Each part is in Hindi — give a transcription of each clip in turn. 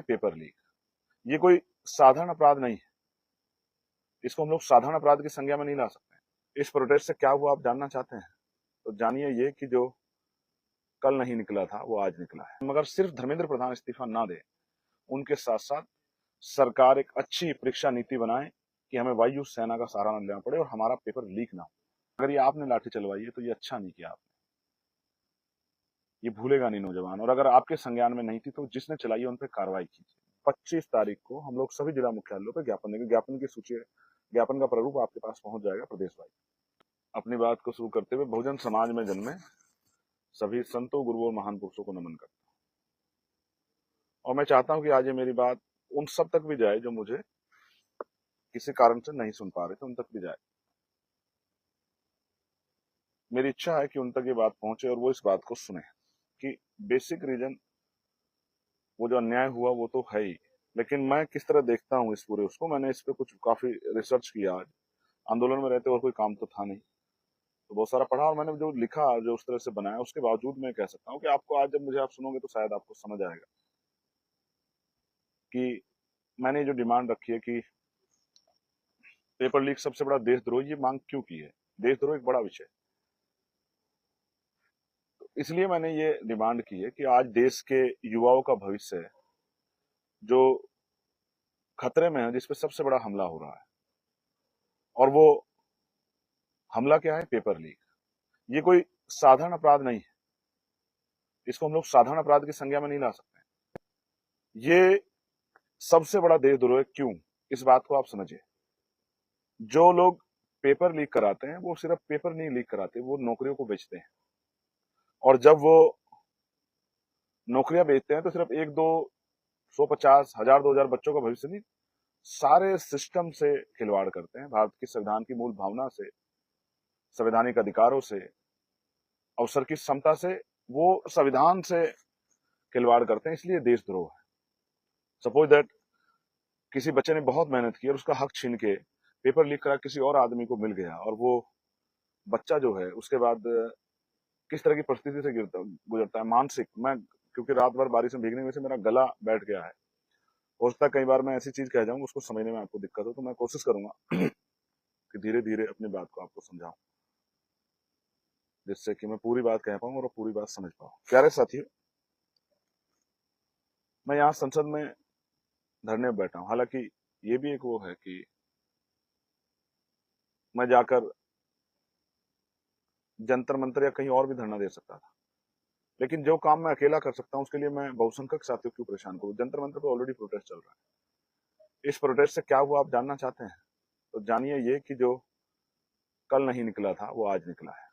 Paper leak. ये कोई साधारण अपराध नहीं है, इसको हम लोग साधारण अपराध की संज्ञा में नहीं ला सकते। इस प्रोटेस्ट से क्या हुआ आप जानना चाहते हैं, तो जानिए ये कि जो कल नहीं निकला था वो आज निकला है। मगर सिर्फ धर्मेंद्र प्रधान इस्तीफा ना दे, उनके साथ साथ सरकार एक अच्छी परीक्षा नीति बनाए कि हमें वायु सेना का सहारा न लेना पड़े और हमारा पेपर लीक ना हो। अगर ये आपने लाठी चलवाई है तो ये अच्छा नहीं किया आपने, ये भूलेगा नहीं नौजवान। और अगर आपके संज्ञान में नहीं थी तो जिसने चलाई है उन पर कार्रवाई कीजिए। 25 तारीख को हम लोग सभी जिला मुख्यालयों पर ज्ञापन देंगे। ज्ञापन की सूची, ज्ञापन का प्रारूप आपके पास पहुंच जाएगा प्रदेश वाइज। अपनी बात को शुरू करते हुए बहुजन समाज में जन्मे सभी संतों, गुरुओं और महान पुरुषों को नमन करता हूं। और मैं चाहता हूं कि आज ये मेरी बात उन सब तक भी जाए जो मुझे किसी कारण से नहीं सुन पा रहे थे, उन तक भी जाए। मेरी इच्छा है कि उन तक ये बात पहुंचे और वो इस बात को सुने कि बेसिक रीजन वो जो अन्याय हुआ वो तो है ही, लेकिन मैं किस तरह देखता हूँ इस पूरे उसको। मैंने इस पे कुछ काफी रिसर्च किया। आज आंदोलन में रहते और कोई काम तो था नहीं, तो बहुत सारा पढ़ा और मैंने जो लिखा, जो उस तरह से बनाया, उसके बावजूद मैं कह सकता हूँ कि आपको आज जब मुझे आप सुनोगे तो शायद आपको समझ आएगा कि मैंने जो डिमांड रखी है कि पेपर लीक सबसे बड़ा देशद्रोह, ये मांग क्यों की है। देशद्रोह एक बड़ा विषय, तो इसलिए मैंने ये डिमांड की है कि आज देश के युवाओं का भविष्य जो खतरे में है, जिसपे सबसे बड़ा हमला हो रहा है, और वो हमला क्या है, पेपर लीक। ये कोई साधारण अपराध नहीं है, इसको हम लोग साधारण अपराध की संज्ञा में नहीं ला सकते। ये सबसे बड़ा देशद्रोह है। क्यों, इस बात को आप समझिए। जो लोग पेपर लीक कराते हैं वो सिर्फ पेपर नहीं लीक कराते, वो नौकरियों को बेचते हैं। और जब वो नौकरियां बेचते हैं तो सिर्फ 1, 2, 150, 1000, 2000 बच्चों का भविष्य नहीं, सारे सिस्टम से खिलवाड़ करते हैं। भारत की संविधान की मूल भावना से, संवैधानिक अधिकारों से, अवसर की समता से, वो संविधान से खिलवाड़ करते हैं। इसलिए देशद्रोह है। सपोज दैट किसी बच्चे ने बहुत मेहनत की और उसका हक छीन के पेपर लीक करा किसी और आदमी को मिल गया, और वो बच्चा जो है उसके बाद किस तरह की परिस्थिति से गुजरता है, मानसिक। मैं क्योंकि रात भर बारिश में भीगने में से मेरा गला बैठ गया है, हो सकता है कई बार मैं ऐसी चीज कह जाऊं उसको समझने में आपको दिक्कत हो, तो मैं कोशिश करूंगा कि धीरे धीरे अपनी बात को आपको समझाऊं, जिससे कि मैं पूरी बात कह पाऊं और पूरी बात समझ पाऊं। प्यारे साथियों, मैं यहाँ संसद में धरने में बैठा हूं। हालांकि ये भी एक वो है कि मैं जाकर जंतर मंतर या कहीं और भी धरना दे सकता था, लेकिन जो काम मैं अकेला कर सकता हूं उसके लिए मैं बहुसंख्यक साथियों क्यों परेशान करूं। जंतर मंतर पे ऑलरेडी प्रोटेस्ट चल रहा है। इस प्रोटेस्ट से क्या हुआ आप जानना चाहते हैं, तो जानिए ये कि जो कल नहीं निकला था वो आज निकला है।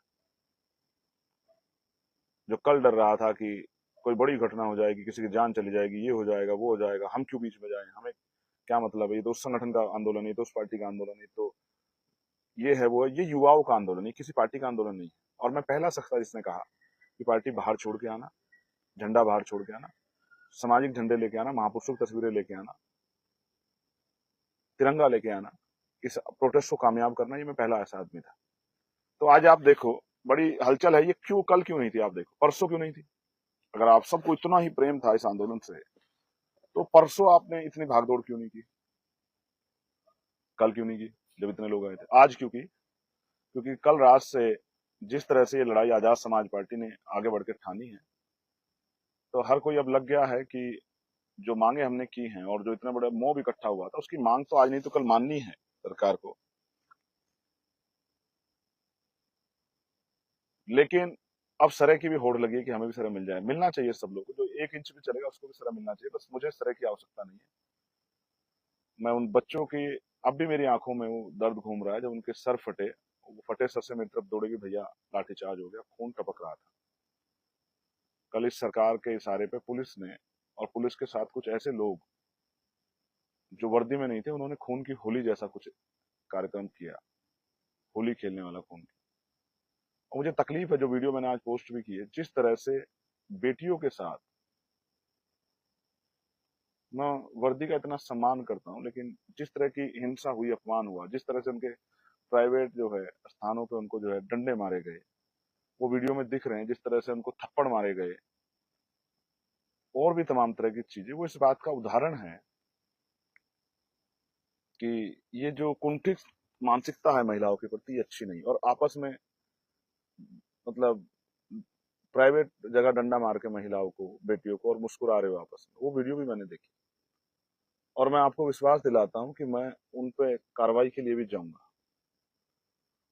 जो कल डर रहा था कि कोई बड़ी घटना हो जाएगी, किसी की जान चली जाएगी, ये हो जाएगा, वो हो जाएगा, हम क्यों बीच में जाएं, हमें क्या मतलब है, ये तो उस संगठन का आंदोलन है, तो उस पार्टी का आंदोलन है, तो ये है वो है, ये युवाओं का आंदोलन है, किसी पार्टी का आंदोलन नहीं है। और मैं पहला शख्स था जिसने कहा कि पार्टी बाहर छोड़ के आना, झंडा बाहर छोड़ के आना, सामाजिक झंडे लेके आना, महापुरुषों की तस्वीरें लेके आना, तिरंगा लेके आना, इस प्रोटेस्ट को कामयाब करना, ये मैं पहला ऐसा आदमी था। तो आज आप देखो बड़ी हलचल है। ये क्यों, कल क्यों नहीं थी, आप देखो परसों क्यों नहीं थी। अगर आप सबको इतना ही प्रेम था इस आंदोलन से, तो परसों आपने इतनी भागदौड़ क्यों नहीं की, कल क्यों नहीं की जब इतने लोग आए थे। आज क्यों की, क्योंकि कल रात से जिस तरह से ये लड़ाई आजाद समाज पार्टी ने आगे बढ़कर ठानी है, तो हर कोई अब लग गया है कि जो मांगे हमने की हैं और जो इतना बड़ा मोब इकट्ठा हुआ था, उसकी मांग तो आज नहीं तो कल माननी है सरकार को। लेकिन अब सरे की भी होड़ लगी है कि हमें भी सरे मिल जाए। मिलना चाहिए सब लोगों को, जो 1 इंच भी चलेगा उसको भी सरा मिलना चाहिए। बस मुझे सरे की आवश्यकता नहीं है। मैं उन बच्चों की, अब भी मेरी आंखों में वो दर्द घूम रहा है जब उनके सर फटे, वो फटे सर से मेरी तरफ दौड़े कि भैया लाठीचार्ज हो गया, खून टपक रहा था। कल इस सरकार के इशारे पे पुलिस ने, और पुलिस के साथ कुछ ऐसे लोग जो वर्दी में नहीं थे, उन्होंने खून की होली जैसा कुछ कार्यक्रम किया, होली खेलने वाला खून की। और मुझे तकलीफ है, जो वीडियो मैंने आज पोस्ट भी की है, जिस तरह से बेटियों के साथ, मैं वर्दी का इतना सम्मान करता हूं, लेकिन जिस तरह की हिंसा हुई, अपमान हुआ, जिस तरह से उनके प्राइवेट जो है स्थानों पे उनको जो है डंडे मारे गए, वो वीडियो में दिख रहे हैं, जिस तरह से उनको थप्पड़ मारे गए, और भी तमाम तरह की चीजें, वो इस बात का उदाहरण है कि ये जो कुंठित मानसिकता है महिलाओं के प्रति, ये अच्छी नहीं। और आपस में मतलब प्राइवेट जगह डंडा मार के महिलाओं को, बेटियों को, और मुस्कुरा रहे हो आपस में, वो वीडियो भी मैंने देखी। और मैं आपको विश्वास दिलाता हूं कि मैं उन पे कार्रवाई के लिए भी जाऊंगा,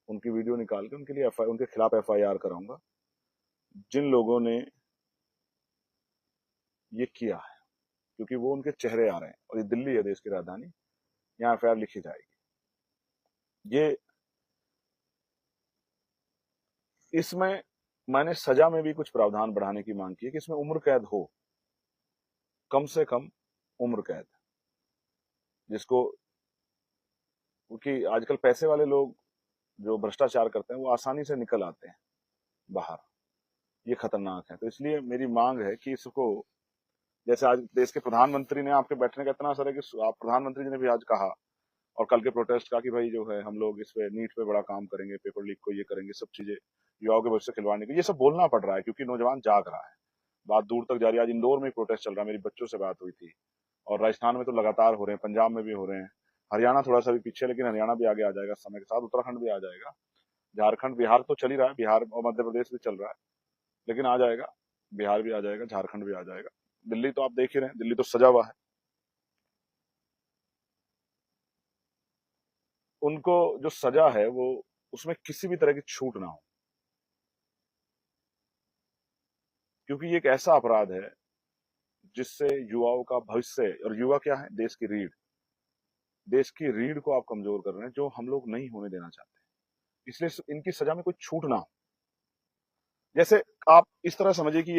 उनकी वीडियो निकाल के उनके खिलाफ एफआईआर कराऊंगा जिन लोगों ने ये किया है, क्योंकि वो उनके चेहरे आ रहे हैं। और ये दिल्ली है, देश की राजधानी, यहाँ एफआईआर लिखी जाएगी। ये इसमें मैंने सजा में भी कुछ प्रावधान बढ़ाने की मांग की है कि इसमें उम्र कैद हो, कम से कम उम्र कैद, जिसको, क्योंकि आजकल पैसे वाले लोग जो भ्रष्टाचार करते हैं वो आसानी से निकल आते हैं बाहर, ये खतरनाक है। तो इसलिए मेरी मांग है कि इसको, जैसे आज देश के प्रधानमंत्री ने, आपके बैठने का इतना असर है कि आप प्रधानमंत्री जी ने भी आज कहा, और कल के प्रोटेस्ट का, कि भाई जो है हम लोग इस पे, नीट पे बड़ा काम करेंगे, पेपर लीक को ये करेंगे, सब चीजें युवाओं के भविष्य से खिलवाड़ने की, ये सब बोलना पड़ रहा है क्योंकि नौजवान जाग रहा है। बात दूर तक जा रही है। आज इंदौर में प्रोटेस्ट चल रहा है, मेरी बच्चों से बात हुई थी, और राजस्थान में तो लगातार हो रहे हैं, पंजाब में भी हो रहे हैं, हरियाणा थोड़ा सा भी पीछे, लेकिन हरियाणा भी आगे आ जाएगा समय के साथ, उत्तराखंड भी आ जाएगा, झारखंड, बिहार तो चल ही रहा है, बिहार और मध्य प्रदेश भी चल रहा है, लेकिन आ जाएगा, बिहार भी आ जाएगा, झारखंड भी आ जाएगा। दिल्ली तो आप देख ही रहे हैं, दिल्ली तो सजा हुआ है। उनको जो सजा है वो, उसमें किसी भी तरह की छूट ना हो, क्योंकि ये एक ऐसा अपराध है जिससे युवाओं का भविष्य, और युवा क्या है, देश की रीढ़, देश की रीढ़ को आप कमजोर कर रहे हैं, जो हम लोग नहीं होने देना चाहते। इसलिए इनकी सजा में कोई छूट ना हो। जैसे आप इस तरह समझिए कि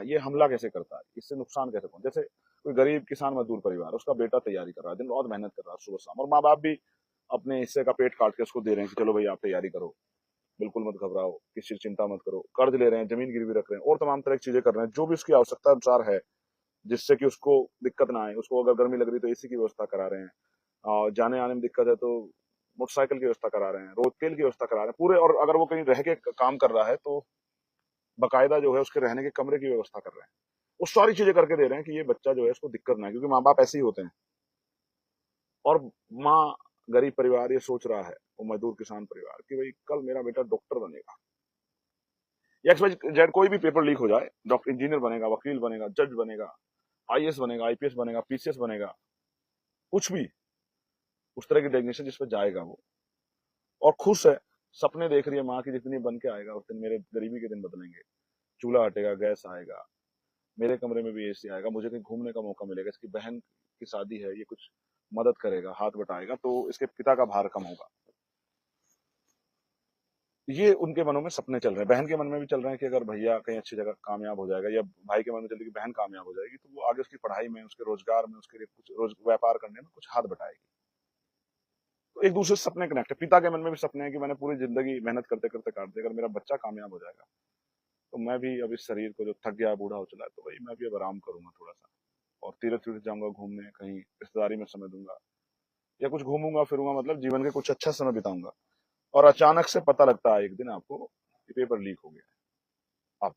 ये हमला कैसे करता है, इससे नुकसान कैसे पहुंचे। जैसे कोई गरीब किसान मजदूर परिवार, उसका बेटा तैयारी कर रहा है, दिन बहुत मेहनत कर रहा है सुबह शाम, और माँ बाप भी अपने हिस्से का पेट काट के उसको दे रहे हैं कि चलो भाई आप तैयारी करो, बिल्कुल मत घबराओ, किसी चिंता मत करो, कर्ज ले रहे हैं, जमीन गिरवी रख रहे हैं, और तमाम तरह की चीजें कर रहे हैं जो भी उसकी आवश्यकता अनुसार है, जिससे कि उसको दिक्कत ना आए। उसको अगर गर्मी लग रही तो एसी की व्यवस्था करा रहे हैं, और जाने आने में दिक्कत है तो मोटरसाइकिल की व्यवस्था करा रहे हैं, रोज तेल की व्यवस्था करा रहे हैं पूरे। और अगर वो कहीं रह के काम कर रहा है तो बकायदा जो है उसके रहने के कमरे की व्यवस्था कर रहे हैं। वो सारी चीजें करके दे रहे हैं कि ये बच्चा जो है उसको दिक्कत ना है, क्योंकि माँ बाप ऐसे ही होते हैं। और माँ, गरीब परिवार ये सोच रहा है, वो मजदूर किसान परिवार, कि भाई कल मेरा बेटा डॉक्टर बनेगा, या एक्स वाई जेड कोई भी पेपर लीक हो जाए, डॉक्टर, इंजीनियर बनेगा, वकील बनेगा, जज बनेगा, आईएएस बनेगा, आईपीएस बनेगा, पीसीएस बनेगा, कुछ भी उस तरह की डेजिग्नेशन जिस पर जाएगा वो, और खुश है, सपने देख रही है माँ की, जितनी बन के आएगा उस दिन मेरे गरीबी के दिन बदलेंगे, चूल्हा हटेगा, गैस आएगा, मेरे कमरे में भी एसी आएगा, मुझे कहीं घूमने का मौका मिलेगा, इसकी बहन की शादी है, ये कुछ मदद करेगा, हाथ बटाएगा, तो इसके पिता का भार कम होगा। ये उनके मनों में सपने चल रहे हैं। बहन के मन में भी चल रहे हैं कि अगर भैया कहीं अच्छी जगह कामयाब हो जाएगा, या भाई के मन में चल रही है कि बहन कामयाब हो जाएगी, तो वो आगे उसकी पढ़ाई में, उसके रोजगार में, उसके लिए कुछ रोज व्यापार करने में कुछ हाथ बटाएगी। तो एक दूसरे से सपने कनेक्ट है। पिता के मन में भी सपने हैं कि मैंने पूरी जिंदगी मेहनत करते करते काट दी, अगर मेरा बच्चा कामयाब हो जाएगा तो मैं भी अब इस शरीर को जो थक गया, बूढ़ा हो चला है, तो भाई मैं भी अब आराम करूंगा थोड़ा सा, और तीर्थ तीर्थ जाऊंगा घूमने, कहीं रिश्तेदारी में समय दूंगा, या कुछ घूमूंगा फिरूंगा, मतलब जीवन के कुछ अच्छा समय बिताऊंगा। और अचानक से पता लगता है एक दिन आपको कि पेपर लीक हो गया है।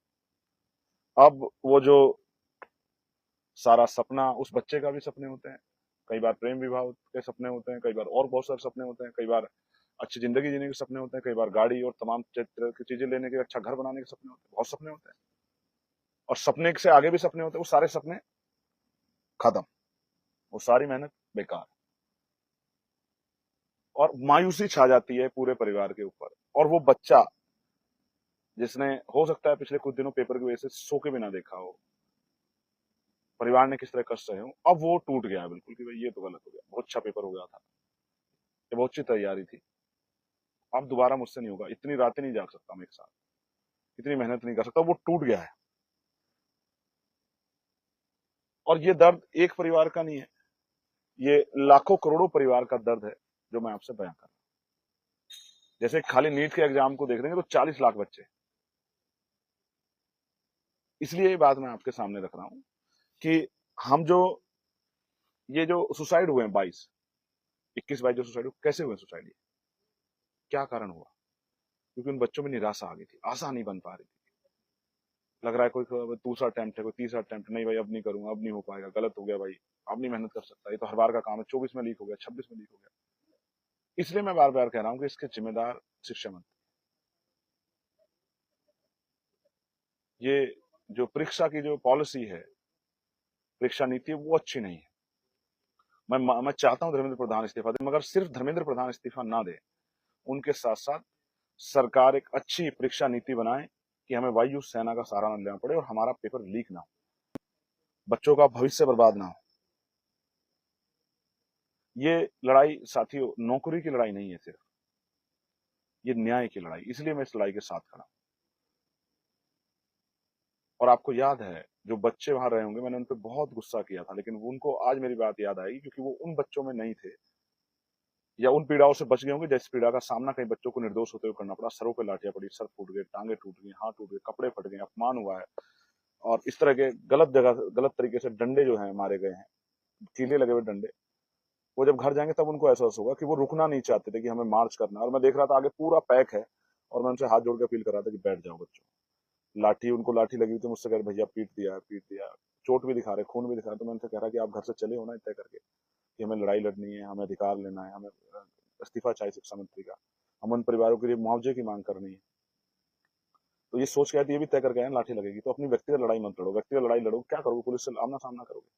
अब वो जो सारा सपना, उस बच्चे का भी सपने होते हैं, कई बार प्रेम विवाह के सपने होते हैं, कई बार और बहुत सारे सपने होते हैं, कई बार अच्छी जिंदगी जीने के सपने होते हैं, कई बार गाड़ी और तमाम तरह की चीजें लेने के, अच्छा घर बनाने के सपने होते हैं, बहुत सपने होते हैं। और सपने से आगे भी सपने होते हैं, वो सारे सपने खत्म, वो सारी मेहनत बेकार, और मायूसी छा जाती है पूरे परिवार के ऊपर। और वो बच्चा जिसने, हो सकता है पिछले कुछ दिनों पेपर की वजह से सो के भी ना देखा हो, परिवार ने किस तरह कष्ट सहे हो, अब वो टूट गया बिल्कुल कि भाई ये तो गलत हो गया, बहुत अच्छा पेपर हो गया था, ये बहुत अच्छी तैयारी थी, अब दोबारा मुझसे नहीं होगा, इतनी रातें नहीं जाग सकता मैं एक साथ, इतनी मेहनत नहीं कर सकता, वो टूट गया है। और ये दर्द एक परिवार का नहीं है, ये लाखों करोड़ों परिवार का दर्द है जो मैं आपसे बयां कर रहा हूं। जैसे खाली नीट के एग्जाम को देख देंगे तो 40 लाख बच्चे, इसलिए ये बात मैं आपके सामने रख रहा हूं कि हम जो, ये जो सुसाइड हुए हैं 21 22 जो सुसाइड हुए, कैसे हुए सुसाइड, क्या कारण हुआ? क्योंकि उन बच्चों में निराशा आ गई थी, आशा नहीं बन पा रही थी। लग रहा है कोई कोई दूसरा अटेम्प्ट है, कोई तीसरा अटेम्प्ट, नहीं भाई अब नहीं करूंगा, अब नहीं हो पाएगा, गलत हो गया भाई, अब नहीं मेहनत कर सकता, ये तो हर बार का काम है, 24 में लीक हो गया, 26 में लीक हो गया। इसलिए मैं बार बार कह रहा हूँ कि इसके जिम्मेदार शिक्षा मंत्री। ये जो परीक्षा की जो पॉलिसी है, परीक्षा नीति है, वो अच्छी नहीं है। मैं चाहता हूं धर्मेंद्र प्रधान इस्तीफा दे, मगर सिर्फ धर्मेंद्र प्रधान इस्तीफा ना दे, उनके साथ साथ सरकार एक अच्छी परीक्षा नीति बनाए कि हमें वायु सेना का सहारा न लेना पड़े और हमारा पेपर लीक ना हो, बच्चों का भविष्य बर्बाद ना हो। ये लड़ाई साथियों नौकरी की लड़ाई नहीं है, सिर्फ ये न्याय की लड़ाई, इसलिए मैं इस लड़ाई के साथ खड़ा हूं। और आपको याद है जो बच्चे वहां रहे होंगे, मैंने उन पर बहुत गुस्सा किया था, लेकिन उनको आज मेरी बात याद आएगी, क्योंकि वो उन बच्चों में नहीं थे, या उन पीड़ाओं से बच गए होंगे जिस पीड़ा का सामना कई बच्चों को निर्दोष होते हुए करना पड़ा। सरों पे लाठियां पड़ी, सर फूट गए, टांगे टूट गई, हाथ टूट गए, कपड़े फट गए, अपमान हुआ है, और इस तरह के गलत जगह गलत तरीके से डंडे जो हैं मारे गए हैं, कीले लगे हुए डंडे। वो जब घर जाएंगे तब उनको एहसास होगा कि वो रुकना नहीं चाहते थे, कि हमें मार्च करना है। और मैं देख रहा था आगे पूरा पैक है, और मैं उनसे हाथ जोड़ के अपील कर रहा था कि बैठ जाओ बच्चों। लाठी, उनको लाठी लगी हुई थी, मुझसे कह रहे भैया पीट दिया पीट दिया, चोट भी दिखा रहे, खून भी दिखा रहे। तो मैं उनसे कह रहा कि आप घर से चले हो ना तय करके कि हमें लड़ाई लड़नी है, हमें अधिकार लेना है, हमें इस्तीफा चाहिए शिक्षा मंत्री का, हम उन परिवारों के लिए मुआवजे की मांग करनी है। तो ये सोच के आए, तो ये भी तय करके आए लाठी लगेगी, तो अपनी व्यक्तिगत लड़ाई मत लड़ो। व्यक्तिगत लड़ाई लड़ो क्या करोगे, पुलिस से आमना सामना करोगे,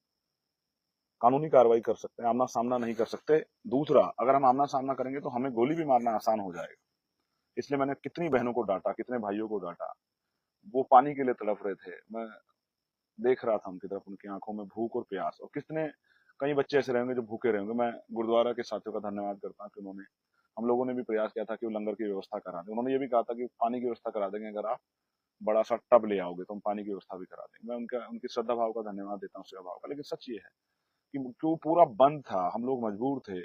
कानूनी कार्रवाई कर सकते हैं, आमना सामना नहीं कर सकते। दूसरा, अगर हम आमना सामना करेंगे तो हमें गोली भी मारना आसान हो जाएगा। इसलिए मैंने कितनी बहनों को डांटा, कितने भाइयों को डांटा, वो पानी के लिए तड़प रहे थे, मैं देख रहा था उनकी तरफ, उनकी आंखों में भूख और प्यास। और कितने कई बच्चे ऐसे रहेंगे जो भूखे रहेंगे। मैं गुरुद्वारा के साथियों का धन्यवाद करता हूँ कि उन्होंने, हम लोगों ने भी प्रयास किया था कि वो लंगर की व्यवस्था करा दें। उन्होंने ये भी कहा था कि पानी की व्यवस्था करा देंगे, अगर आप बड़ा सा टब ले आओगे तो हम पानी की व्यवस्था भी करा देंगे। मैं उनका उनकी श्रद्धा भाव का धन्यवाद देता हूँ, सेवा भाव का। लेकिन सच ये है कि क्यों पूरा बंद था, हम लोग मजबूर थे,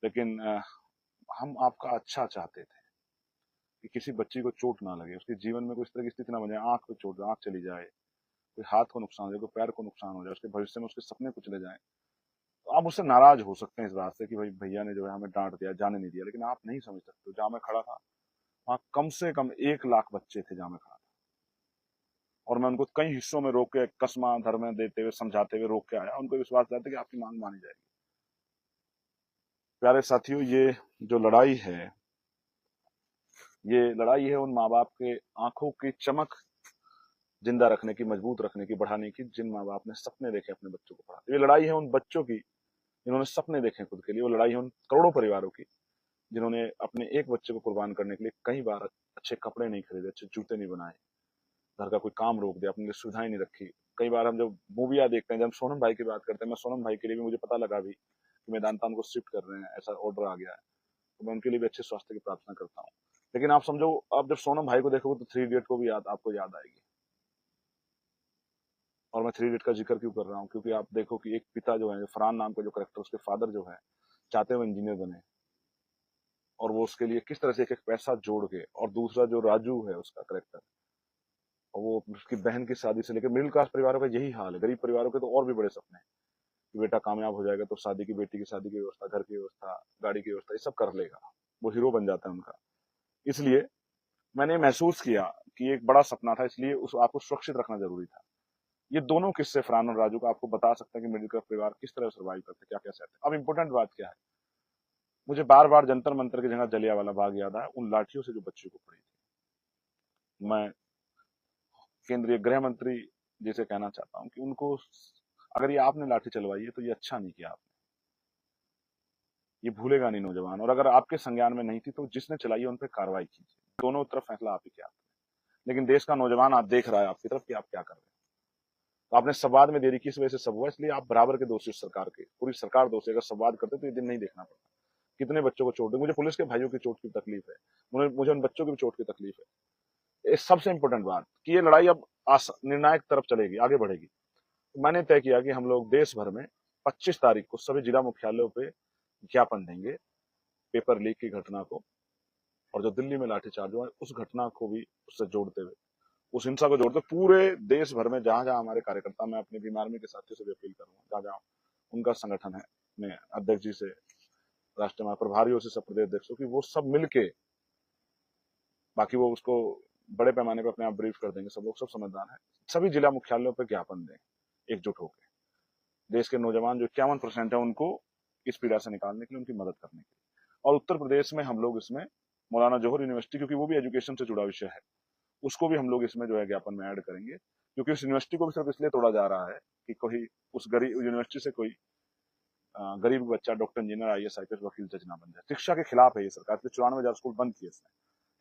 लेकिन हम आपका अच्छा चाहते थे कि किसी बच्ची को चोट ना लगे, उसके जीवन में कोई इस तरह की स्थिति ना बने, आंख पे चोट, आंख चली जाए, कोई हाथ को नुकसान हो जाए, कोई पैर को नुकसान हो जाए, उसके भविष्य में उसके सपने कुछ ले जाए। तो आप उससे नाराज हो सकते हैं इस बात से कि भाई भैया ने जो है हमें डांट दिया, जाने नहीं दिया, लेकिन आप नहीं समझ सकते। जहां मैं खड़ा था वहां कम से कम 1 लाख बच्चे थे जहां मैं खड़ा था, और मैं उनको कई हिस्सों में रोक के कसमा धर्म देते हुए समझाते हुए रोक के आया, उनको विश्वास दिलाते कि आपकी मांग मानी जाएगी। प्यारे साथियों, ये जो लड़ाई है, ये लड़ाई है उन माँ बाप के आंखों की चमक जिंदा रखने की, मजबूत रखने की, बढ़ाने की, जिन माँ बाप ने सपने देखे अपने बच्चों को पढ़ाते। ये लड़ाई है उन बच्चों की जिन्होंने सपने देखे खुद के लिए। वो लड़ाई है उन करोड़ों परिवारों की जिन्होंने अपने एक बच्चे को कुर्बान करने के लिए कई बार अच्छे कपड़े नहीं खरीदे, अच्छे जूते नहीं बनाए, घर का कोई काम रोक दिया, अपने लिए सुविधाएं नहीं रखी। कई बार हम जब मूवियाँ देखते हैं, जब सोनम भाई की बात करते हैं, मैं सोनम भाई के लिए भी मुझे पता लगा भी कि मेदांता उनको शिफ्ट कर रहे हैं, ऐसा ऑर्डर आ गया है, तो मैं उनके लिए भी अच्छे स्वास्थ्य की प्रार्थना करता हूँ। लेकिन आप समझो, आप जब सोनम भाई को देखोगे तो 3 इडियट को भी आपको याद आएगी। और मैं 3 इडियट का जिक्र क्यों कर रहा हूँ, क्योंकि आप देखो कि एक पिता जो है, फरहान नाम का जो करेक्टर, उसके फादर जो है चाहते हुए इंजीनियर बने, और वो उसके लिए किस तरह से एक एक पैसा जोड़ के, और दूसरा जो राजू है उसका करेक्टर, और वो उसकी बहन की शादी से लेकर, मिडिल क्लास परिवारों का यही हाल है। गरीब परिवारों के तो और भी बड़े सपने हैं कि बेटा कामयाब हो जाएगा तो शादी की, बेटी की शादी की व्यवस्था, घर की व्यवस्था, गाड़ी की व्यवस्था, ये सब कर लेगा, वो हीरो बन जाता है उनका। इसलिए मैंने महसूस किया कि एक बड़ा सपना था, इसलिए उस आपको सुरक्षित रखना जरूरी था। ये दोनों किस्से फरहान और राजू का आपको बता सकता है कि मिडिल क्लास परिवार किस तरह सर्वाइव करते, क्या क्या सहते। अब इंपॉर्टेंट बात क्या है, मुझे बार बार जंतर मंतर की जगह जलियांवाला बाग याद आया, उन लाठियों से जो बच्चों को पड़ी थी। मैं केंद्रीय गृह मंत्री जी से कहना चाहता हूं कि उनको, अगर ये आपने लाठी चलवाई है तो ये अच्छा नहीं किया आपने, ये भूलेगा नहीं नौजवान। और अगर आपके संज्ञान में नहीं थी तो जिसने चलाई है उन पर कार्रवाई कीजिए, दोनों तरफ फैसला आप ही किया। लेकिन देश का नौजवान आज देख रहा है आपकी तरफ कि आप क्या कर रहे हैं। तो आपने संवाद में देरी किस वजह से सब हुआ, इसलिए आप बराबर के दोषी, सरकार के, पूरी सरकार दोषी। अगर संवाद करते तो ये दिन नहीं देखना पड़ता। कितने बच्चों को चोट दी, मुझे पुलिस के भाइयों की चोट की तकलीफ है, मुझे उन बच्चों की भी चोट की तकलीफ है। ये सबसे इंपॉर्टेंट बात कि ये लड़ाई अब निर्णायक तरफ चलेगी, आगे बढ़ेगी। तो मैंने तय किया कि हम लोग देश भर में 25 तारीख को सभी जिला मुख्यालयों पे ज्ञापन देंगे पेपर लीक की घटना को, और जो दिल्ली में लाठीचार्ज हुआ उस घटना को भी उससे जोड़ते हुए, उस हिंसा को जोड़ते पूरे देश भर में जहां जहां हमारे कार्यकर्ता, मैं अपने बीमार में के साथियों से भी अपील करूंगा, जहां जहां उनका संगठन है, मैं अध्यक्ष जी से, राष्ट्रीय प्रभारियों से, सब प्रदेश अध्यक्षों की, वो सब मिलके, बाकी वो उसको बड़े पैमाने पर अपने आप ब्रीफ कर देंगे, सब लोग सब समझदार हैं, सभी जिला मुख्यालयों पर ज्ञापन दें एकजुट होकर। देश के नौजवान जो 51% है उनको इस पीड़ा से निकालने के लिए, उनकी मदद करने के लिए। और उत्तर प्रदेश में हम लोग इसमें मौलाना जोहर यूनिवर्सिटी, क्योंकि वो भी एजुकेशन से जुड़ा विषय है, उसको भी हम लोग इसमें जो है ज्ञापन में ऐड करेंगे, क्योंकि उस यूनिवर्सिटी को भी सिर्फ इसलिए तोड़ा जा रहा है कि कोई उस गरीब यूनिवर्सिटी से कोई गरीब बच्चा डॉक्टर, इंजीनियर, आईएएस, आईपीएस, वकील, जज ना बन जाए। शिक्षा के खिलाफ है ये सरकार, 94,000 स्कूल बंद किए इसने।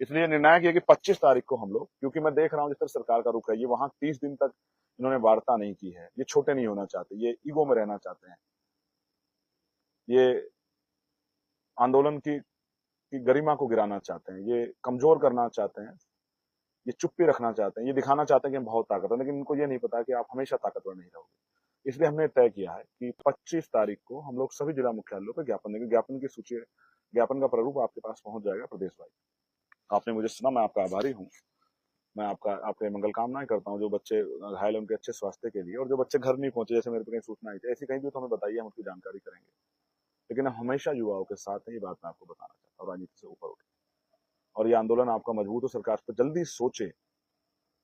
इसलिए निर्णायक है कि 25 तारीख को हम लोग, क्योंकि मैं देख रहा हूँ जिस तरह सरकार का रुख है, ये वहां 30 दिन तक इन्होंने वार्ता नहीं की है, ये छोटे नहीं होना चाहते, ये ईगो में रहना चाहते हैं, ये आंदोलन की गरिमा को गिराना चाहते हैं, ये कमजोर करना चाहते हैं, ये चुप्पी रखना चाहते हैं, ये दिखाना चाहते हैं कि हम बहुत ताकतवर, लेकिन इनको ये नहीं पता कि आप हमेशा ताकतवर नहीं रहोगे। इसलिए हमने तय किया है कि 25 तारीख को हम लोग सभी जिला मुख्यालयों पर ज्ञापन देंगे। ज्ञापन की सूची, ज्ञापन का प्रारूप आपके पास पहुंच जाएगा प्रदेश भाई। आपने मुझे सुना, मैं आपका आभारी हूँ। मैं आपके मंगल कामनाएं करता हूँ, जो बच्चे घायल हैं उनके अच्छे स्वास्थ्य के लिए, और जो बच्चे घर नहीं पहुंचे, जैसे मेरे पे कहीं सूचना आई थी, ऐसी कहीं भी तो हमें बताइए, हम उसकी जानकारी करेंगे। लेकिन हम हमेशा युवाओं के साथ हैं, ये बात मैं आपको बताना चाहता हूँ, राजनीति से ऊपर उठ। और ये आंदोलन आपका मजबूत हो, सरकार पर जल्दी सोचे,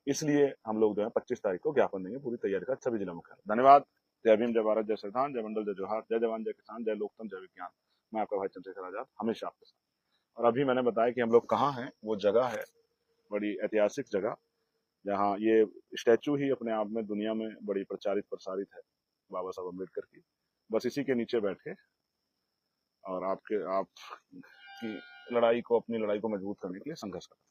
इसलिए हम लोग जो है 25 तारीख को ज्ञापन देंगे, पूरी तैयारी का सभी जिला मुख्यालय। धन्यवाद। जय भीम, जय भारत, जय संविधान, जय मंडल, जय जोहार, जय जवान, जय किसान, जय लोकतंत्र, जय विज्ञान। मैं आपका भाई चंद्रशेखर आजाद, हमेशा आपके साथ। और अभी मैंने बताया कि हम लोग कहाँ हैं, वो जगह है बड़ी ऐतिहासिक जगह, जहाँ ये स्टैचू ही अपने आप में दुनिया में बड़ी प्रचारित प्रसारित है, बाबा साहब अम्बेडकर की। बस इसी के नीचे बैठ के और आप की लड़ाई को, अपनी लड़ाई को मजबूत करने के लिए संघर्ष करते हैं।